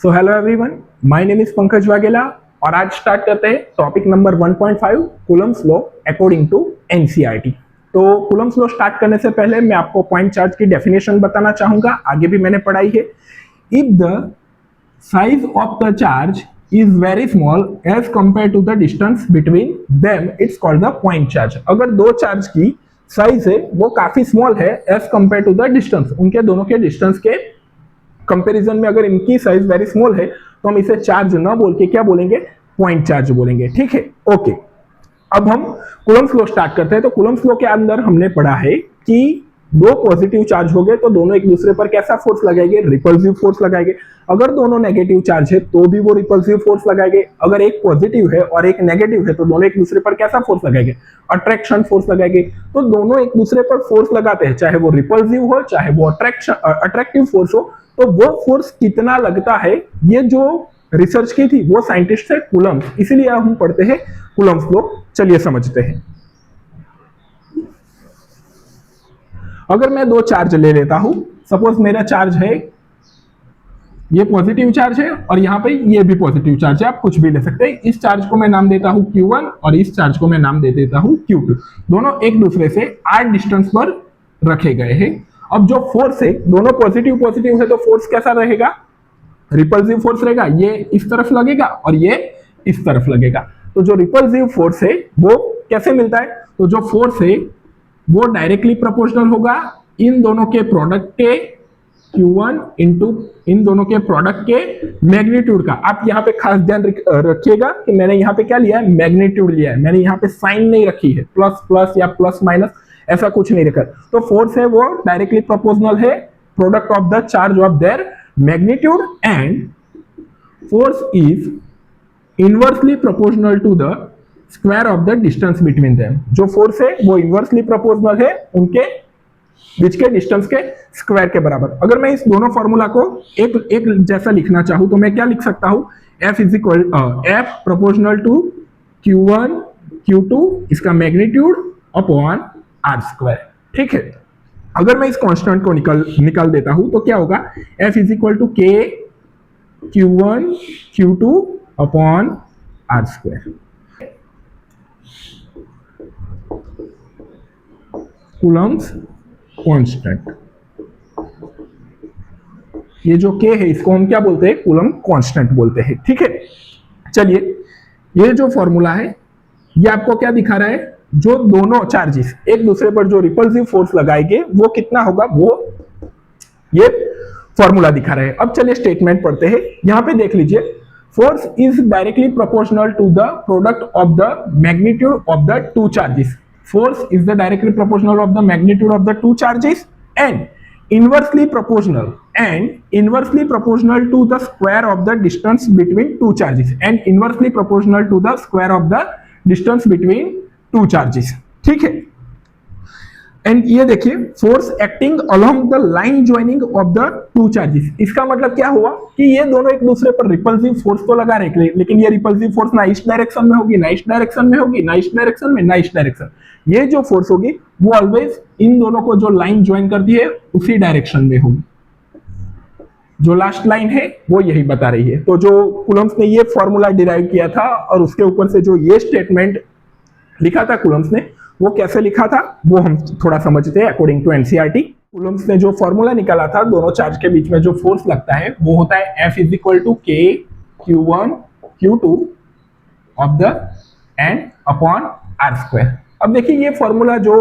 So hello everyone, my name is Pankaj Vaghela और आज start करते हैं topic number 1.5 Coulomb's law according to NCERT. तो कूलम्स लॉ स्टार्ट करने से पहले मैं आपको पॉइंट चार्ज की डेफिनेशन बताना चाहूंगा, आगे भी मैंने पढ़ाई है। If the size of the charge is very small as compare to the distance between them, it's called the point charge. अगर दो चार्ज की साइज है वो काफी स्मॉल है as compare to the distance, उनके दोनों के डिस्टेंस के कंपैरिजन में अगर इनकी साइज वेरी स्मॉल है तो हम इसे चार्ज ना बोल के क्या बोलेंगे, पॉइंट चार्ज बोलेंगे। ठीक है, ओके। अब हम कूलम्स लॉ स्टार्ट करते हैं। तो कूलम्स लॉ के अंदर हमने पढ़ा है कि दो पॉजिटिव चार्ज हो गए तो दोनों एक दूसरे पर कैसा फोर्स लगाएंगे, रिपल्सिव फोर्स लगाएंगे। अगर दोनों नेगेटिव चार्ज है तो भी वो रिपल्सिव फोर्स लगाएंगे। अगर एक पॉजिटिव है और एक नेगेटिव है तो दोनों एक दूसरे पर कैसा फोर्स लगाएंगे, अट्रैक्शन फोर्स लगाएंगे। तो दोनों एक दूसरे पर फोर्स लगाते हैं, चाहे वो रिपल्सिव हो चाहे वो अट्रैक्टिव फोर्स हो। तो वो फोर्स कितना लगता है, ये जो रिसर्च की थी वो साइंटिस्ट है कूलम्स, इसीलिए हम पढ़ते हैं कूलम्स लॉ। चलिए समझते हैं। अगर मैं दो चार्ज ले लेता हूं, सपोज मेरा चार्ज है, ये पॉजिटिव चार्ज है और यहां पे ये भी पॉजिटिव चार्ज है, आप कुछ भी ले सकते हैं। इस चार्ज को मैं नाम देता हूं Q1 और इस चार्ज को मैं नाम दे देता हूं Q2। दोनों एक दूसरे से r डिस्टेंस पर रखे गए हैं। अब जो फोर्स है, दोनों पॉजिटिव पॉजिटिव है तो फोर्स कैसा रहेगा, रिपल्सिव फोर्स रहेगा। ये इस तरफ लगेगा और ये इस तरफ लगेगा। तो जो रिपल्सिव फोर्स है वो कैसे मिलता है, तो जो फोर्स है वो डायरेक्टली प्रोपोर्शनल होगा इन दोनों के प्रोडक्ट के Q1 इंटू इन दोनों के प्रोडक्ट के मैग्नीट्यूड का। आप यहाँ पे खास ध्यान रखिएगा कि मैंने यहाँ पे क्या लिया है, मैग्नीट्यूड लिया है। मैंने यहाँ पे साइन नहीं रखी है, प्लस प्लस या प्लस माइनस ऐसा कुछ नहीं रखा। तो फोर्स है वो डायरेक्टली प्रोपोर्शनल है product of the charge of their magnitude, and force is inversely proportional to the square of the distance between them. जो फोर्स है वो इनवर्सली प्रोपोर्शनल है उनके बीच के डिस्टेंस के स्क्वायर के बराबर। अगर मैं इस दोनों फॉर्मूला को एक जैसा लिखना चाहूं तो मैं क्या लिख सकता हूं, F is equal F proportional to Q1 Q2 इसका मैग्नीट्यूड अपॉन आर स्क्वायर। ठीक है, अगर मैं इस कांस्टेंट को निकाल देता हूं तो क्या होगा, F is equal to K Q1 Q2 upon R square. Coulomb's constant, ये जो K है इसको हम क्या बोलते हैं, कूलम कांस्टेंट बोलते हैं। ठीक है, चलिए ये जो फॉर्मूला है ये आपको क्या दिखा रहा है, जो दोनों चार्जेस एक दूसरे पर जो रिपल्सिव फोर्स लगाएंगे वो कितना होगा, वो ये फॉर्मूला दिखा रहा है। अब चलिए स्टेटमेंट पढ़ते हैं। यहां पे देख लीजिए, force is directly proportional to the product of the magnitude of the two charges. Force is the directly proportional of the magnitude of the two charges and inversely proportional to the square of the distance between two charges and inversely proportional to the square of the distance between two charges। ठीक है, and ये देखिए, force acting along the line joining of the two charges. इसका मतलब क्या हुआ कि ये दोनों एक दूसरे पर रिपल्सिव फोर्स तो लगा रहे, लेकिन ये रिपल्सिव फोर्स ना इस डायरेक्शन में होगी, ना इस डायरेक्शन में होगी, ना इस डायरेक्शन में, ना इस डायरेक्शन। ये जो फोर्स होगी वो ऑलवेज इन दोनों को जो लाइन ज्वाइन करती है उसी डायरेक्शन में होगी। जो लास्ट लाइन है वो यही बता रही है। तो जो कूलम्स ने ये फॉर्मूला डिराइव किया था और उसके ऊपर से जो ये स्टेटमेंट लिखा था कूलम्स ने, वो कैसे लिखा था वो हम थोड़ा समझते हैं अकॉर्डिंग टू एनसीईआरटी। कूलम्स ने जो फॉर्मूला निकाला था, दोनों चार्ज के बीच में जो फोर्स लगता है वो होता है F is equal to K Q1 Q2 of the end upon R square. अब देखिए ये फॉर्मूला जो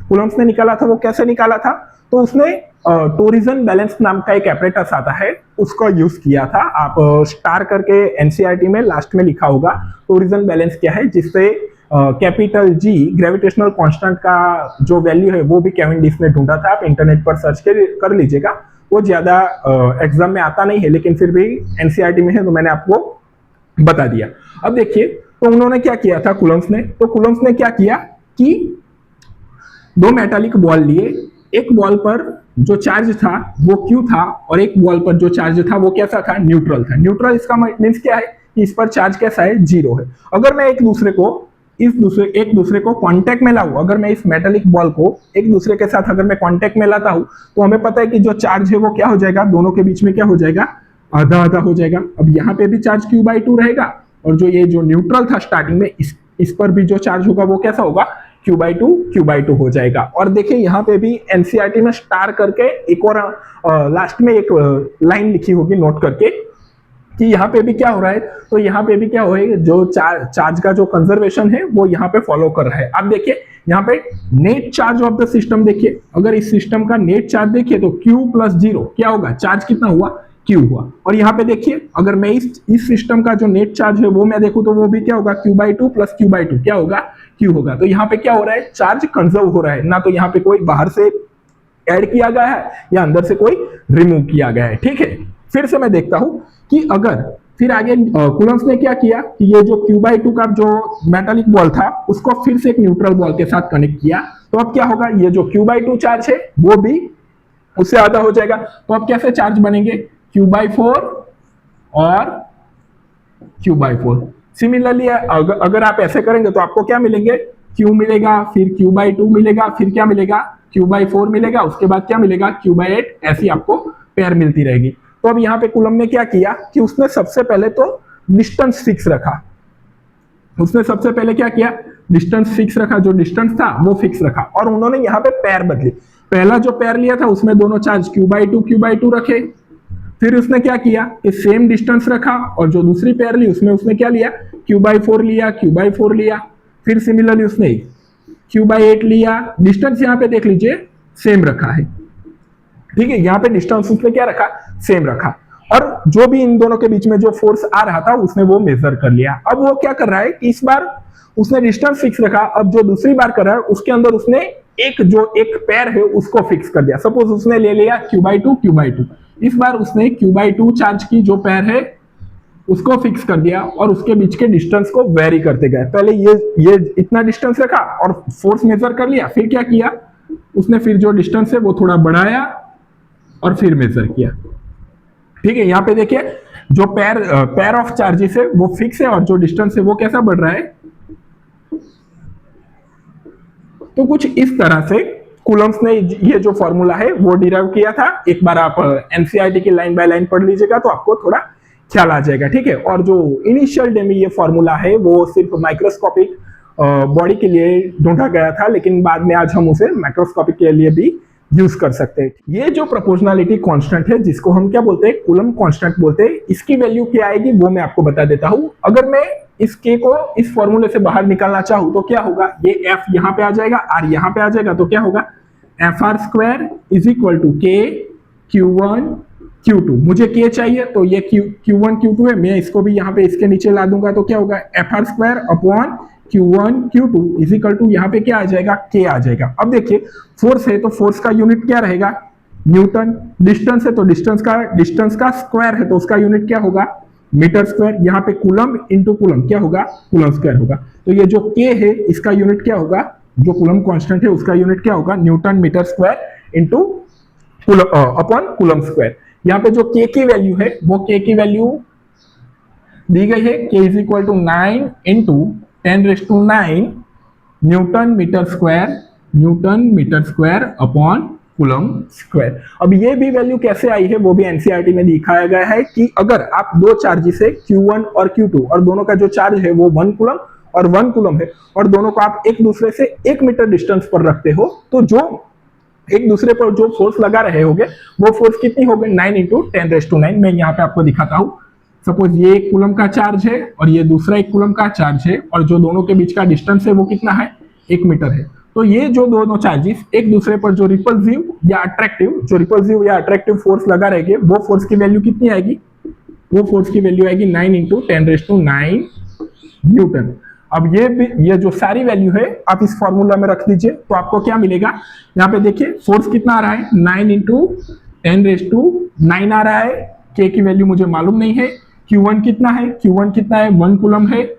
कूलम्स ने निकाला था वो कैसे निकाला था, तो उसने टोरिजन बैलेंस नाम का एक एपरेटस आता है उसका यूज किया था। आप स्टार करके एनसीईआरटी में लास्ट में लिखा होगा टोरिजन बैलेंस क्या है, जिससे कैपिटल G ग्रेविटेशनल कांस्टेंट का जो वैल्यू है वो भी कैवेंडिश ने ढूंढा था। आप इंटरनेट पर सर्च कर लीजिएगा, वो ज्यादा एग्जाम में आता नहीं है लेकिन फिर भी एनसीईआरटी में है तो मैंने आपको बता दिया। अब देखिए, तो उन्होंने क्या किया था कूलम्स ने, तो कूलम्स ने क्या किया कि दो मेटालिक बॉल लिए, एक बॉल पर जो चार्ज था वो Q था और एक बॉल पर जो चार्ज था वो कैसा था, न्यूट्रल था। न्यूट्रल इसका मीन्स क्या है कि इस पर चार्ज कैसा है, जीरो है। अगर मैं एक दूसरे को कांटेक्ट में लाऊं, अगर मैं इस मेटालिक बॉल को एक दूसरे के साथ अगर मैं कांटेक्ट में लाता हूं तो हमें पता है कि जो चार्ज है वो क्या हो जाएगा, दोनों के बीच में क्या हो जाएगा, आधा आधा हो जाएगा। अब यहाँ पे भी चार्ज Q/2 रहेगा और जो ये जो न्यूट्रल था स्टार्टिंग में इस पर भी जो चार्ज होगा वो कैसा होगा, Q/2 हो जाएगा। और देखिए यहाँ पे भी एनसीईआरटी में स्टार करके एक और लास्ट में एक लाइन लिखी होगी नोट करके कि यहाँ पे भी क्या हो रहा है, तो यहाँ पे भी क्या हो रहा है, जो चार्ज का जो कंजर्वेशन है वो यहाँ पे फॉलो कर रहा है। अब देखिए यहाँ पे net charge of the system, देखिए अगर इस सिस्टम का नेट चार्ज देखिए तो Q+0 क्या होगा, चार्ज कितना हुआ, Q हुआ। और यहाँ पे देखिए अगर मैं इस सिस्टम का जो नेट चार्ज है वो मैं देखूं तो वो भी क्या होगा, Q/2 प्लस Q/2 क्या होगा, Q होगा। तो यहाँ पे क्या हो रहा है, चार्ज कंजर्व हो रहा है, ना तो यहाँ पे कोई बाहर से ऐड किया गया है या अंदर से कोई रिमूव किया गया है। ठीक है, फिर से मैं देखता हूं कि अगर फिर आगे कूलम्स ने क्या किया कि ये जो Q/2 का जो मेटालिक बॉल था उसको फिर से एक न्यूट्रल बॉल के साथ कनेक्ट किया, तो अब क्या होगा, ये जो Q/2 चार्ज है वो भी उससे आधा हो जाएगा। तो अब कैसे चार्ज बनेंगे, Q/4 और Q/4। सिमिलरली अगर आप ऐसे करेंगे तो आपको क्या मिलेंगे, Q मिलेगा, फिर Q/2 मिलेगा, फिर क्या मिलेगा, Q/4 मिलेगा, उसके बाद क्या मिलेगा, Q/8, ऐसी आपको पेयर मिलती रहेगी। तो अब यहाँ पे कूलम ने क्या किया कि उसने सबसे पहले तो डिस्टेंस फिक्स रखा, उसने सबसे पहले क्या किया, डिस्टेंस फिक्स रखा, जो डिस्टेंस था वो फिक्स रखा और उन्होंने यहाँ पे पेयर बदली। पहला जो पेयर लिया था उसमें दोनों चार्ज Q/2 रखे, फिर उसने क्या किया कि सेम डिस्टेंस रखा और जो दूसरी पेयर ली उसमें उसने क्या लिया, Q/4 लिया, फिर सिमिलरली उसने Q/8 लिया, डिस्टेंस यहाँ पे देख लीजिए सेम रखा है। ठीक है, यहाँ पे डिस्टेंस उसने क्या रखा, सेम रखा, और जो भी इन दोनों के बीच में जो फोर्स आ रहा था उसने वो मेजर कर लिया। अब वो क्या कर रहा है कि इस बार उसने डिस्टेंस फिक्स रखा, अब जो दूसरी बार कर रहा है उसके अंदर उसने एक पेयर है उसको फिक्स कर दिया। सपोज उसने ले लिया Q/2, इस बार उसने Q/2 चार्ज की जो पेयर है उसको फिक्स कर दिया और उसके बीच के डिस्टेंस को वेरी करते गए। पहले ये इतना डिस्टेंस रखा और फोर्स मेजर कर लिया, फिर क्या किया उसने, फिर जो डिस्टेंस है वो थोड़ा बढ़ाया और फिर मेजर किया। ठीक है, यहाँ पे देखिए जो पेयर ऑफ चार्जेस है वो फिक्स है और जो डिस्टेंस है वो कैसा बढ़ रहा है। तो कुछ इस तरह से कूलम्स ने ये जो फॉर्मूला है वो डिराइव किया था। एक बार आप एनसीईआरटी की लाइन बाय लाइन पढ़ लीजिएगा तो आपको थोड़ा ख्याल आ जाएगा। ठीक है, और जो इनिशियल डे में ये फॉर्मूला है वो सिर्फ माइक्रोस्कोपिक बॉडी के लिए ढूंढा गया था, लेकिन बाद में आज हम उसे माइक्रोस्कोपिक के लिए भी यूज कर सकते हैं। ये जो प्रोपोर्शनलिटी कांस्टेंट है जिसको हम क्या बोलते हैं, कूलम कांस्टेंट बोलते हैं, इसकी वैल्यू क्या आएगी वो मैं आपको बता देता हूं। अगर मैं इस के को इस फॉर्मूले से बाहर निकालना चाहूं तो क्या होगा, ये एफ यहां पे आ जाएगा, आर यहां पे आ जाएगा, तो क्या होगा FR² is equal to K Q1 Q2। मुझे K चाहिए तो ये Q1 Q2 है, मैं इसको भी यहाँ पे इसके नीचे ला दूंगा तो क्या होगा FR² upon Q1 Q2 is equal to यहाँ पे क्या आ जाएगा, K आ जाएगा। अब देखिए फोर्स है तो फोर्स का यूनिट क्या रहेगा, न्यूटन। डिस्टेंस है तो डिस्टेंस का स्क्वायर है तो उसका यूनिट क्या होगा, मीटर स्क्वायर। यहाँ पे कूलम इंटू कूलम क्या होगा, कूलम स्क्वायर होगा। तो ये जो K है इसका यूनिट क्या होगा, जो कूलम कांस्टेंट है उसका यूनिट क्या होगा, newton metre square into upon coulomb square. यहाँ पे जो K की वैल्यू है वो K की वैल्यू दी गई है, K is equal to 9 into 10⁹ newton metre square upon coulomb square. अब ये भी वैल्यू कैसे आई है वो भी एनसीईआरटी में दिखाया गया है कि अगर आप दो चार्जेस है Q1 और Q2 और दोनों का जो चार्ज है वो 1 कूलम और 1 कूलम है और दोनों को आप एक दूसरे से 1 मीटर डिस्टेंस पर रखते हो, तो जो एक दूसरे पर जो फोर्स लगा रहे होगे वो फोर्स कितनी होगी, 9 इंटू 10⁹। मैं यहाँ पे आपको दिखाता हूँ। सपोज ये 1 कूलम का चार्ज है और ये दूसरा 1 कूलम का चार्ज है और जो दोनों के बीच का डिस्टेंस है वो कितना है, 1 मीटर है। तो ये जो दोनों चार्जेस एक दूसरे पर जो रिपल्सिव या अट्रैक्टिव फोर्स लगा रहेंगे वो फोर्स की वैल्यू कितनी आएगी, वो फोर्स की वैल्यू आएगी 9 इंटू 10⁹ न्यूटन। अब ये जो सारी वैल्यू है आप इस फॉर्मूला में रख दीजिए तो आपको क्या मिलेगा, यहाँ पे देखिए फोर्स कितना आ रहा है, 9 इंटू 10⁹ आ रहा है। K की वैल्यू मुझे मालूम नहीं है। Q1 कितना है, 1 कूलम है।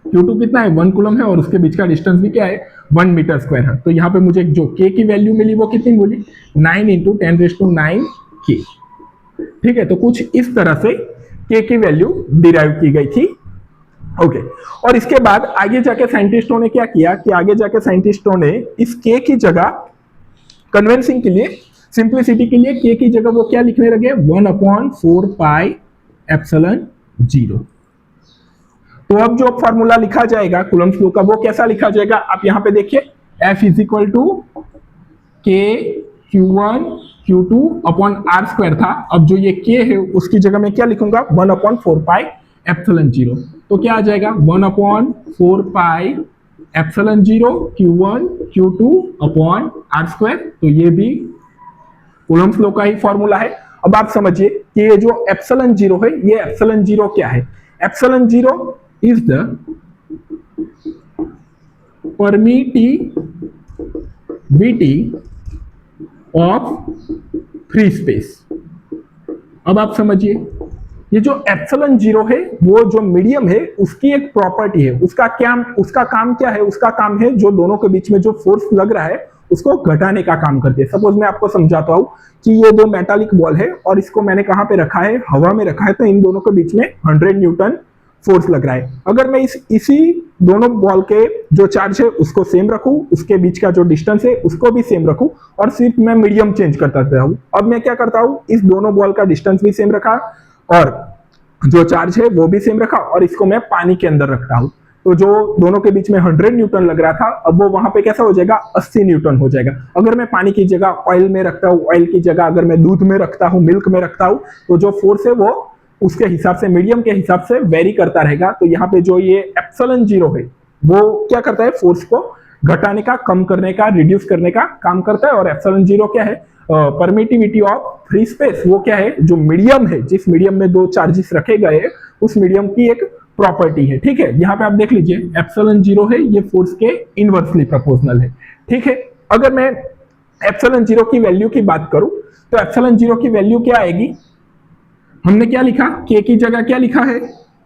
Q2 कितना है, 1 कूलम है और उसके बीच का डिस्टेंस भी क्या है, 1 मीटर स्क्वायर है। तो यहाँ पे मुझे जो K की वैल्यू मिली वो कितनी बोली, 9 इंटू 10⁹ K। ठीक है, तो कुछ इस तरह से K की वैल्यू डिराइव की गई थी। ओके, और इसके बाद आगे जाके साइंटिस्टों ने क्या किया कि आगे जाके साइंटिस्टों ने इस K की जगह कन्वेंसिंग के लिए सिंप्लिसिटी के लिए के की जगह वो क्या लिखने लगे, 1/4πε0। तो अब जो फॉर्मूला लिखा जाएगा कूलम्ब्स लॉ का वो कैसा लिखा जाएगा, आप यहां पे देखिए F is equal to K Q1 Q2 upon R square था। अब जो ये K है उसकी जगह मैं क्या लिखूंगा, 1/4πε0। तो क्या आ जाएगा 1/4πε0 Q1 Q2 upon R square. तो ये भी कूलम्ब्स लॉ का ही फॉर्मूला है। अब आप समझिए कि ये जो एप्सिलॉन जीरो है, ये एप्सिलॉन जीरो क्या है, epsilon zero is the permittivity of free space. अब आप समझिए ये जो एप्सिलॉन जीरो है वो जो मीडियम है उसकी एक प्रॉपर्टी है, उसका काम क्या है, उसका काम है जो दोनों के बीच में जो फोर्स लग रहा है उसको घटाने का काम करते हैं। सपोज मैं आपको समझाता हूं कि ये दो मेटालिक बॉल है और इसको मैंने कहां पे रखा है, हवा में रखा है, तो इन दोनों के बीच में 100 न्यूटन फोर्स लग रहा है। अगर मैं इसी दोनों बॉल के जो चार्ज है उसको सेम रखूं, उसके बीच का जो डिस्टेंस है उसको भी सेम रखूं और सिर्फ मैं मीडियम चेंज करता रहूं। अब मैं क्या करता हूं, इस दोनों बॉल का डिस्टेंस भी सेम रखा और जो चार्ज है वो भी सेम रखा और इसको मैं पानी के अंदर रखता हूं। तो जो दोनों के बीच में 100 न्यूटन लग रहा था अब वो वहां पे कैसा हो जाएगा, 80 न्यूटन हो जाएगा। अगर मैं पानी की जगह ऑयल में रखता हूं, ऑयल की जगह अगर मैं दूध में रखता हूं, मिल्क में रखता हूं, तो जो फोर्स है वो उसके हिसाब से, मीडियम के हिसाब से वेरी करता रहेगा। तो यहाँ पे जो ये एप्सिलॉन जीरो है वो क्या करता है, फोर्स को घटाने का, कम करने का, रिड्यूस करने का काम करता है। और एप्सिलॉन जीरो क्या है, परमिटिविटी ऑफ फ्री स्पेस, वो क्या है, जो मीडियम है, जिस मीडियम में दो चार्जेस रखे गए उस मीडियम की एक प्रॉपर्टी है। ठीक है, यहाँ पे आप देख लीजिए एप्सिलॉन जीरो है, ये फोर्स के इनवर्सली प्रोपोर्शनल है। ठीक है, अगर मैं एप्सिलॉन जीरो की वैल्यू की बात करूं तो एप्सिलॉन जीरो की वैल्यू क्या आएगी, हमने क्या लिखा, के की जगह क्या लिखा है,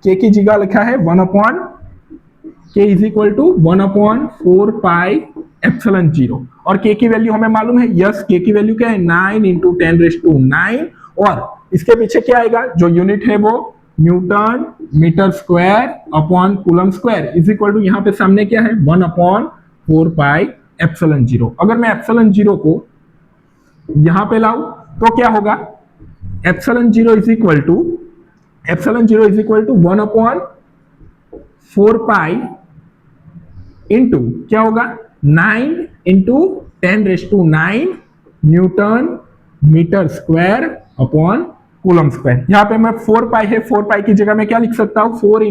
के की जगह लिखा है 1/4πε0 और के की वैल्यू हमें मालूम है, यस के की वैल्यू क्या है 9 × 10⁻⁹ और इसके पीछे क्या आएगा, जो यूनिट है वो newton metre square upon coulomb square is equal to, यहाँ पे सामने क्या है 1/4πε0। अगर मैं एप्सिलॉन जीरो को यहां पे लाऊं तो क्या होगा, epsilon zero is equal to 1/4π into क्या होगा 9 × 10⁻⁹ newton metre square upon coulomb square. यहां पे मैं 4π है, 4π की जगह मैं क्या लिख सकता हूं, 4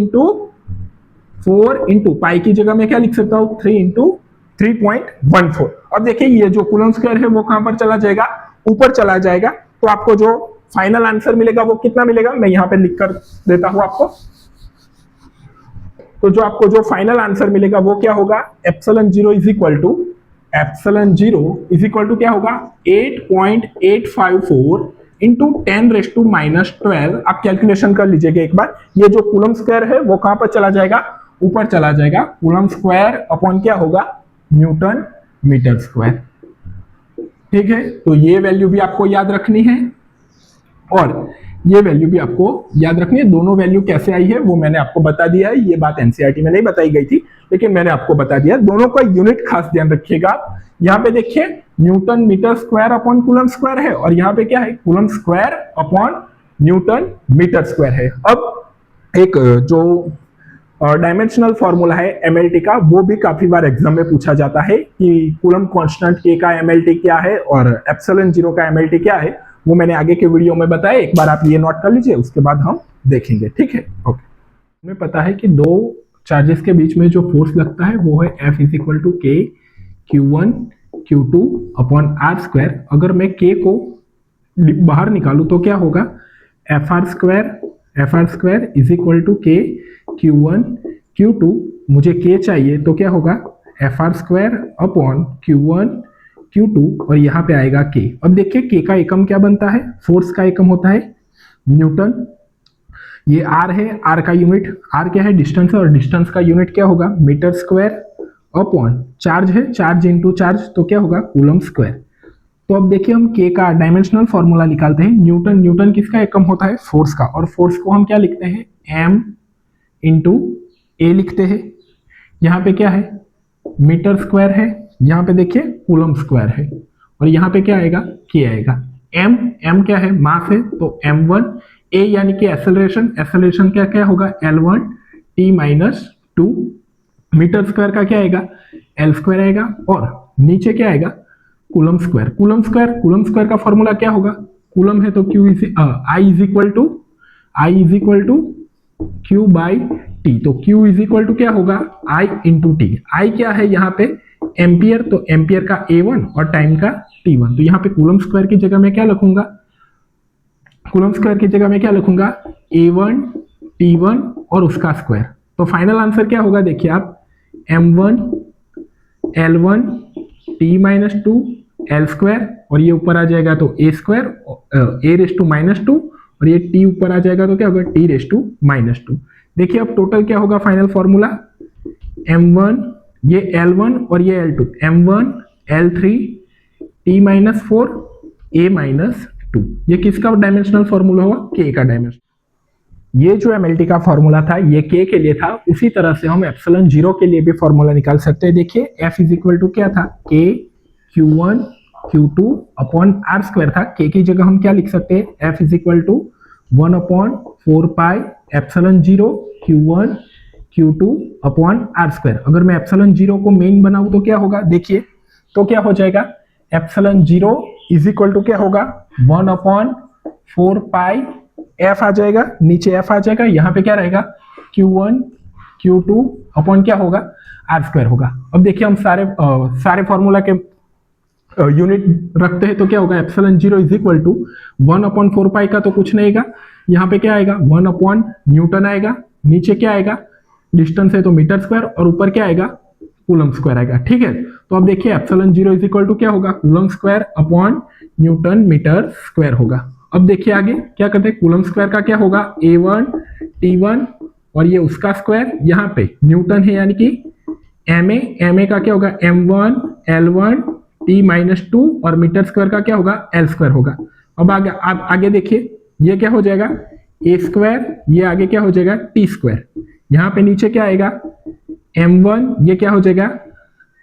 इंटू पाई की जगह मैं क्या लिख सकता हूं 3 × 3.14। अब देखिए ये जो कूलम स्क्वायर है वो कहां पर चला जाएगा, ऊपर चला जाएगा। तो आपको जो फाइनल आंसर मिलेगा वो कितना मिलेगा, मैं यहां पे लिख कर देता हूं आपको। तो जो आपको जो फाइनल आंसर मिलेगा वो क्या होगा, epsilon zero is equal to क्या होगा 8.854 इंटू 10⁻⁻12। आप कैलकुलेशन कर लीजिएगा एक बार। ये जो कूलम स्क्वायर है वो कहां पर चला जाएगा, ऊपर चला जाएगा। कूलम स्क्वायर अपॉन क्या होगा, न्यूटन मीटर स्क्वायर। ठीक है, तो ये वैल्यू भी आपको याद रखनी है और ये वैल्यू भी आपको याद रखनी है। दोनों वैल्यू कैसे आई है वो मैंने आपको बता दिया है। ये बात एनसीईआरटी में नहीं बताई गई थी लेकिन मैंने आपको बता दिया। दोनों का यूनिट खास ध्यान रखिएगा। यहाँ पे देखिए newton metre square upon coulomb square है और यहाँ पे क्या है, coulomb square upon newton metre square है। अब एक जो डायमेंशनल फॉर्मूला है एमएलटी का, वो भी काफी बार एग्जाम में पूछा जाता है कि कूलम कांस्टेंट के का एमएलटी क्या है और एप्सिलॉन जीरो का एमएलटी क्या है। वो मैंने आगे के वीडियो में बताया, एक बार आप ये नोट कर लीजिए, उसके बाद हम देखेंगे। ठीक है, ओके। हमें पता है कि दो चार्जेस के बीच में जो फोर्स लगता है वो है F is equal to K Q1 Q2 upon R square. अगर मैं K को बाहर निकालूं तो क्या होगा, FR square is equal to K Q1 Q2। मुझे K चाहिए तो क्या होगा FR square upon Q1 Q2 और यहाँ पे आएगा K। अब देखिए K का एकम क्या बनता है, फोर्स का एकम होता है न्यूटन। ये R है, R का यूनिट, R क्या है डिस्टेंस है और डिस्टेंस का यूनिट क्या होगा मीटर स्क्वायर अपॉन चार्ज है, चार्ज इंटू चार्ज तो क्या होगा कूलम स्क्वायर। तो अब देखिए हम K का डायमेंशनल फॉर्मूला निकालते हैं। न्यूटन किसका एकम होता है, फोर्स का, और फोर्स को हम क्या लिखते हैं M इंटू A लिखते हैं। यहाँ पे क्या है मीटर स्क्वायर है, यहाँ पे देखिए कूलम स्क्वायर है और यहाँ पे क्या आएगा, k आएगा। m क्या है, मास है, तो m1 a यानी कि एक्सेलरेशन क्या क्या होगा, L1 t minus 2, metre square का क्या आएगा, L स्क्वायर आएगा, और नीचे क्या आएगा, कूलम स्क्वायर का फॉर्मूला क्या होगा, कूलम है तो I is equal to Q by T, तो Q इज इक्वल टू क्या होगा, I इंटू टी। I क्या है यहाँ पे, एम्पियर, तो एम्पियर का A1 और टाइम का T1, तो यहाँ पे कूलम स्क्वायर की जगह मैं क्या लिखूंगा, A1 T1 और उसका स्क्वायर। तो फाइनल आंसर क्या होगा, देखिए आप, M1 L1 T minus 2 L square, और ये ऊपर आ जाएगा तो A square A raise to minus 2, और ये T ऊपर आ जाएगा तो क्या होगा, T रेस टू माइनस 2। देखिए अब टोटल क्या होगा, फाइनल फॉर्मूला M1 ये L1 और ये L2, M1 L3 T minus 4 A minus 2, ये किसका डायमेंशनल फॉर्मूला हुआ, K का डायमेंशन। ये जो MLT का फॉर्मूला था ये K के लिए था, उसी तरह से हम एप्सिलॉन 0 के लिए भी फॉर्मूला निकाल सकते हैं। देखिए F इज इक्वल टू क्या था, K Q1 Q2 upon R square था, K की जगह हम क्या लिख सकते हैं, F is equal to 1 upon 4 pi epsilon 0 Q1 Q2 upon R square. अगर मैं एप्सिलॉन 0 को मेन बनाऊं तो क्या होगा, देखिए तो क्या हो जाएगा, एप्सिलॉन 0 इज इक्वल टू क्या होगा, 1 अपॉन 4 पाई F आ जाएगा, नीचे F आ जाएगा, यहाँ पे क्या रहेगा, Q1 Q2 अपॉन क्या होगा, R स्क्वायर होगा। अब देखिए हम सारे फॉर्मूला के यूनिट रखते हैं तो क्या होगा, epsilon 0 is equal to 1 upon 4 pi का तो कुछ नहीं आएगा, यहाँ पे क्या आएगा, 1 अपॉन न्यूटन आएगा, नीचे क्या आएगा, डिस्टेंस है तो मीटर स्क्वायर, और ऊपर क्या आएगा, कूलम स्क्वायर आएगा। ठीक है, तो अब देखिए एप्सिलॉन 0 इज इक्वल टू क्या होगा, coulomb square upon newton metre square होगा। अब देखिए आगे क्या करते हैं, कूलम स्क्वायर का क्या होगा, A1 T1 और ये उसका स्क्वायर, यहाँ पे न्यूटन है यानी कि ma का क्या होगा, M1 L1 T माइनस 2, और मीटर स्क्वायर का क्या होगा, L स्क्वायर होगा। अब आगे देखिए ये क्या हो जाएगा, A स्क्वायर, ये आगे क्या हो जाएगा, T स्क्वायर, यहाँ पे नीचे क्या आएगा, M1 ये क्या हो जाएगा,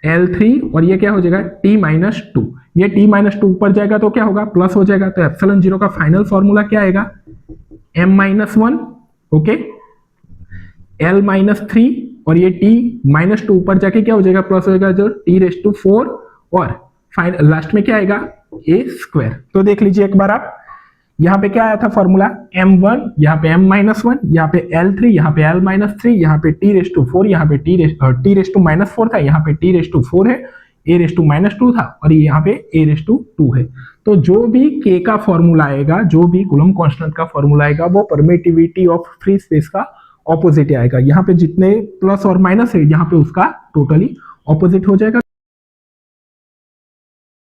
L3 और ये क्या हो जाएगा, T माइनस 2, ये T माइनस 2 ऊपर जाएगा तो क्या होगा, प्लस हो जाएगा। तो एप्सिलॉन 0 का फाइनल फॉर्मूला क्या आएगा, M minus 1 okay, L minus 3 और ये T माइनस 2 ऊपर जाके क्या हो जाएगा, प्लस हो जाएगा, जो T रेस टू 4, और फाइनल लास्ट में क्या आएगा, A स्क्वायर। तो देख लीजिए एक बार आप, यहाँ पे क्या आया था फॉर्मूला, M1 यहाँ पे M माइनस 1, यहाँ पे L3, यहाँ पे L माइनस 3, यहाँ पे T रेस टू 4, यहाँ पे T रेस टू माइनस 4 था, यहाँ पे T रेस टू 4 है, A रेस टू माइनस 2 था, और यहाँ पे A रेस टू 2 है। तो जो भी K का फॉर्मूला आएगा, जो भी कूलम कांस्टेंट का फॉर्मूला आएगा, वो परमिटिविटी ऑफ फ्री स्पेस का ऑपोजिट आएगा। यहाँ पे जितने प्लस और माइनस है, यहाँ पे उसका टोटली ऑपोजिट हो जाएगा।